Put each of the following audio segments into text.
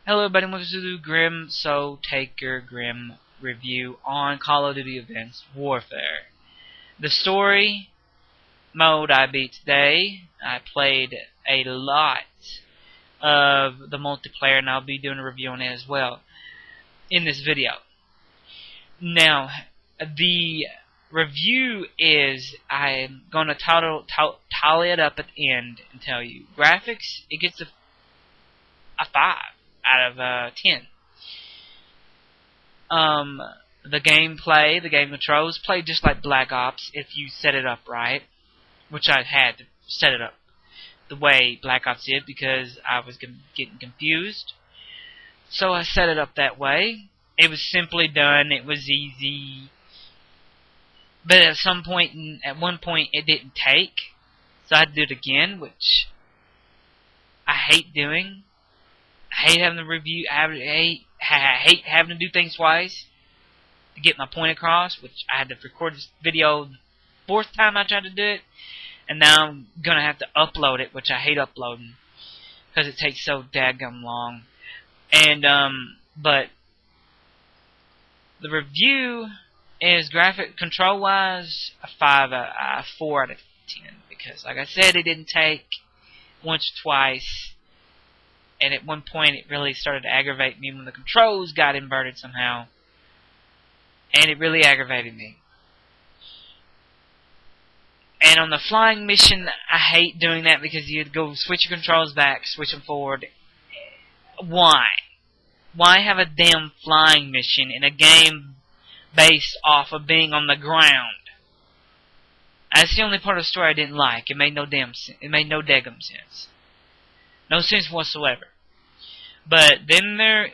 Hello everybody, welcome to the Grim Soul Taker Grim review on Call of Duty Advanced Warfare. The story mode I beat today, I played a lot of the multiplayer and I'll be doing a review on it as well in this video. Now, the review is, I'm going to tally it up at the end and tell you. Graphics, it gets a 5 out of 10. The gameplay, the game controls, play just like Black Ops if you set it up right, which I had to set it up the way Black Ops did because I was getting confused. So I set it up that way. It was simply done. It was easy. But at one point, it didn't take. So I had to do it again, which I hate doing. I hate having to review. I hate having to do things twice to get my point across, which I had to record this video the 4th time I tried to do it, and now I'm gonna have to upload it, which I hate uploading because it takes so daggum long. And but the review is graphic control wise a 4 out of 10 because, like I said, it didn't take once or twice. And at one point, it really started to aggravate me when the controls got inverted somehow. And it really aggravated me. And on the flying mission, I hate doing that because you go switch your controls back, switch them forward. Why? Why have a damn flying mission in a game based off of being on the ground? That's the only part of the story I didn't like. It made no daggum sense. No sense whatsoever. But then there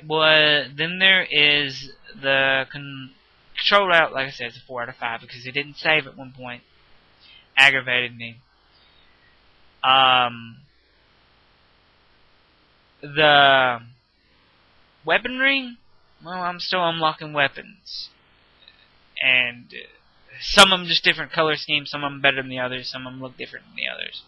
is the control route. Like I said, it's a 4 out of 5 because it didn't save at one point. Aggravated me. The weaponry. Well, I'm still unlocking weapons, and some of them just different color schemes. Some of them better than the others. Some of them look different than the others.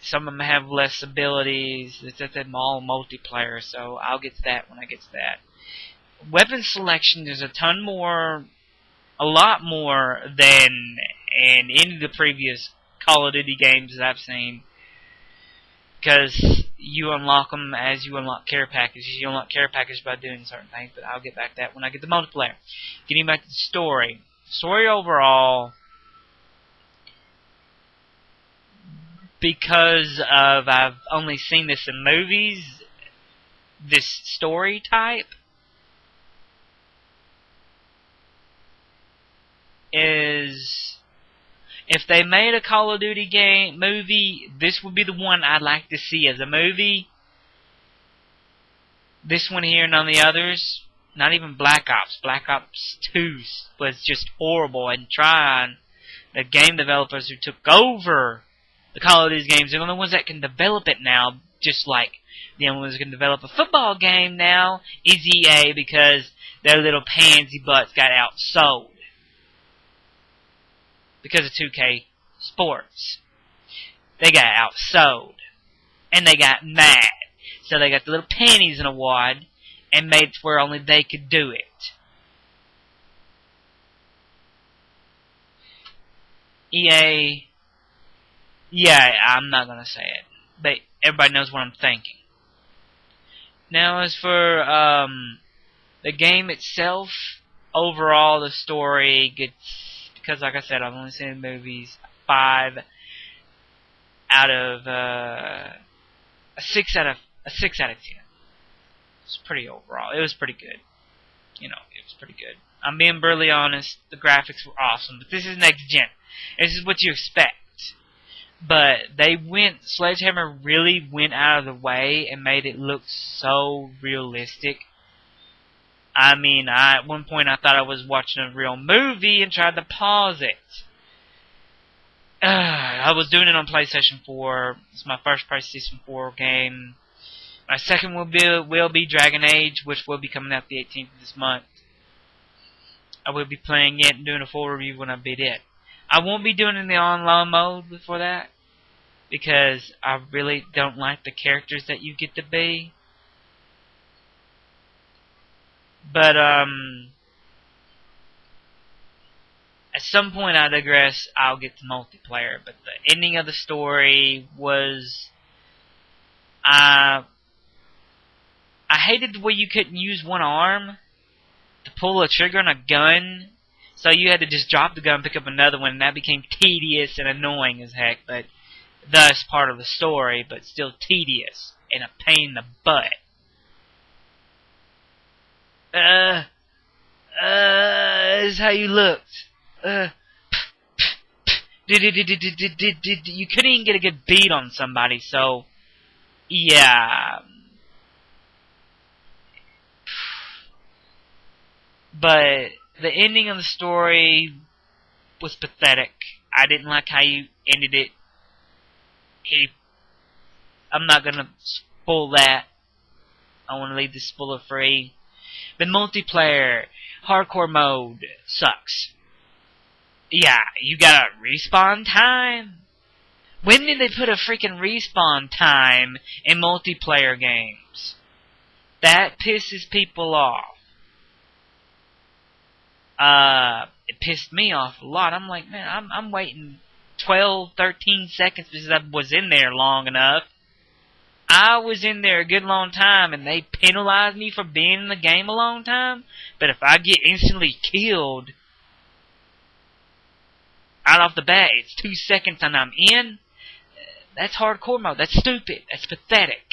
Some of them have less abilities. It's at the all multiplayer, so I'll get to that when I get to that. Weapon selection is a lot more than in any of the previous Call of Duty games that I've seen. Because you unlock them as you unlock care packages. You unlock care packages by doing certain things, but I'll get back to that when I get to multiplayer. Getting back to the story. Story overall, because of I've only seen this in movies, this story type is, if they made a Call of Duty movie, this would be the one I'd like to see as a movie. This one here, none of the others. Not even Black Ops. Black Ops 2 was just horrible, and trying the game developers who took over the Call of Duty games, they're the only ones that can develop it now, just like the only ones that can develop a football game now is EA because their little pansy butts got outsold because of 2K Sports. They got outsold, and they got mad, so they got the little panties in a wad and made it where only they could do it. EA, yeah, I'm not gonna say it, but everybody knows what I'm thinking. Now, as for the game itself, overall the story gets, because like I said, I've only seen movies, 5 out of a 6 out of 10. It's pretty overall. It was pretty good. You know, it was pretty good. I'm being brutally honest. The graphics were awesome, but this is next gen. This is what you expect. But Sledgehammer really went out of the way and made it look so realistic. I mean, at one point I thought I was watching a real movie and tried to pause it. I was doing it on PlayStation 4. It's my first PlayStation 4 game. My second will be Dragon Age, which will be coming out the 18th of this month. I will be playing it and doing a full review when I beat it. I won't be doing it in the online mode before that, because I really don't like the characters that you get to be. But at some point, I digress. I'll get to multiplayer. But the ending of the story was, I hated the way you couldn't use one arm to pull a trigger on a gun. So you had to just drop the gun, pick up another one, and that became tedious and annoying as heck. But thus part of the story, but still tedious and a pain in the butt. Is how you looked. You couldn't even get a good beat on somebody, so yeah. But the ending of the story was pathetic. I didn't like how you ended it. I'm not gonna spoil that. I want to leave this spoiler free. The multiplayer hardcore mode sucks. Yeah, you got a respawn time? When did they put a freaking respawn time in multiplayer games? That pisses people off. It pissed me off a lot. I'm like, man, I'm waiting 12, 13 seconds because I was in there long enough. I was in there a good long time, and they penalized me for being in the game a long time. But if I get instantly killed out off the bat, it's 2 seconds and I'm in. That's hardcore mode. That's stupid. That's pathetic.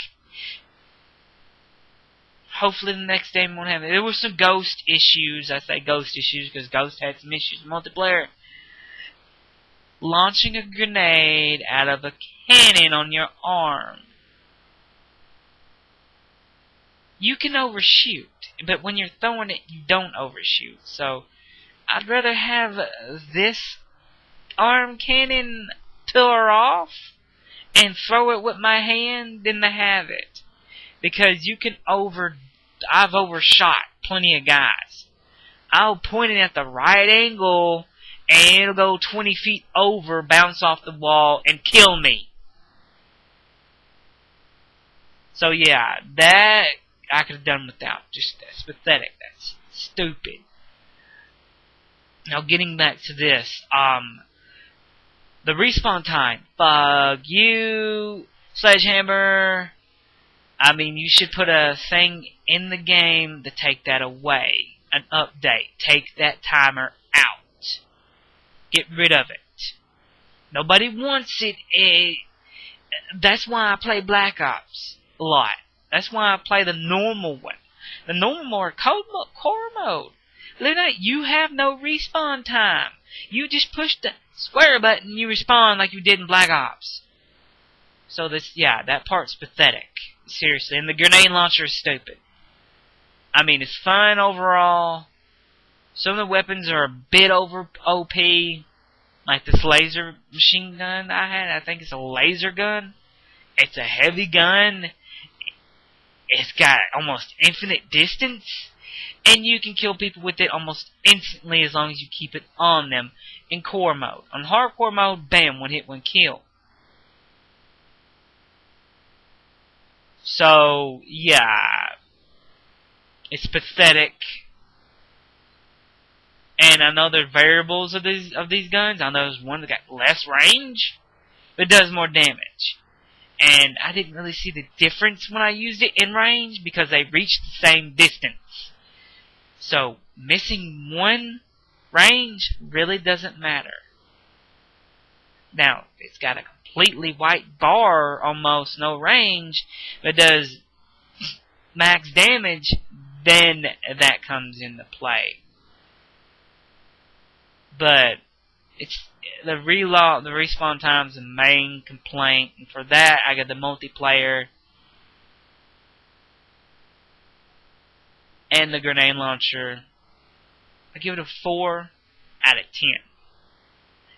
Hopefully the next game won't have it. There were some ghost issues. I say ghost issues because Ghost had some issues in multiplayer. Launching a grenade out of a cannon on your arm. You can overshoot, but when you're throwing it, you don't overshoot. So, I'd rather have this arm cannon tore off and throw it with my hand than to have it. Because you can I've overshot plenty of guys. I'll point it at the right angle, and it'll go 20 feet over, bounce off the wall, and kill me. So yeah, that I could have done without. Just, that's pathetic. That's stupid. Now getting back to this, the respawn time. Fuck you, Sledgehammer. I mean, you should put a thing in the game to take that away. An update. Take that timer out. Get rid of it. Nobody wants it. That's why I play Black Ops a lot. That's why I play the normal one. The normal mode, core mode. Literally, you have no respawn time. You just push the square button, you respawn like you did in Black Ops. So that part's pathetic. Seriously, and the grenade launcher is stupid. I mean, it's fun overall. Some of the weapons are a bit over OP. Like this laser machine gun I had. I think it's a laser gun. It's a heavy gun. It's got almost infinite distance. And you can kill people with it almost instantly as long as you keep it on them in core mode. On hardcore mode, bam, one hit, one kill. So, yeah. It's pathetic. And I know there's variables of these guns. I know there's one that got less range, but does more damage. And I didn't really see the difference when I used it in range because they reached the same distance. So, missing one range really doesn't matter. Now, it's got a completely white bar, almost no range, but does max damage, then that comes into play. But it's the respawn time's the main complaint, and for that I got the multiplayer and the grenade launcher. I give it a 4 out of 10.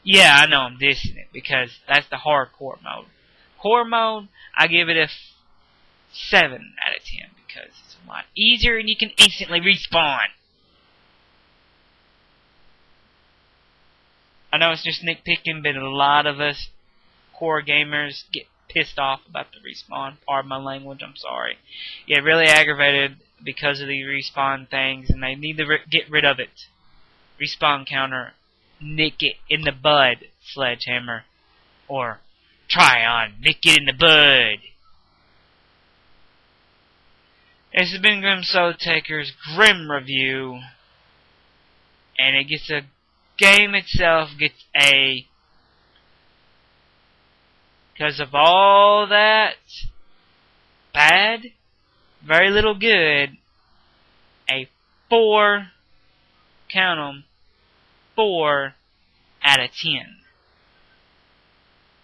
Yeah, I know I'm dissing it because that's the hardcore mode. Core mode, I give it a 7 out of 10 because it's a lot easier and you can instantly respawn. I know it's just nitpicking, but a lot of us core gamers get pissed off about the respawn. Pardon my language, I'm sorry. Yeah, really aggravated. because of the respawn things, and they need to get rid of it. Respawn counter, nick it in the bud, Sledgehammer. Or, try on, nick it in the bud. This has been Grim Soul Taker's Grim Review, and it gets a game itself gets a, because of all that bad, very little good, a 4, count 'em, 4 out of 10.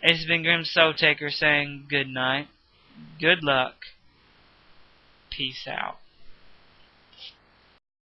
This has been Grim Soul Taker saying good night, good luck, peace out.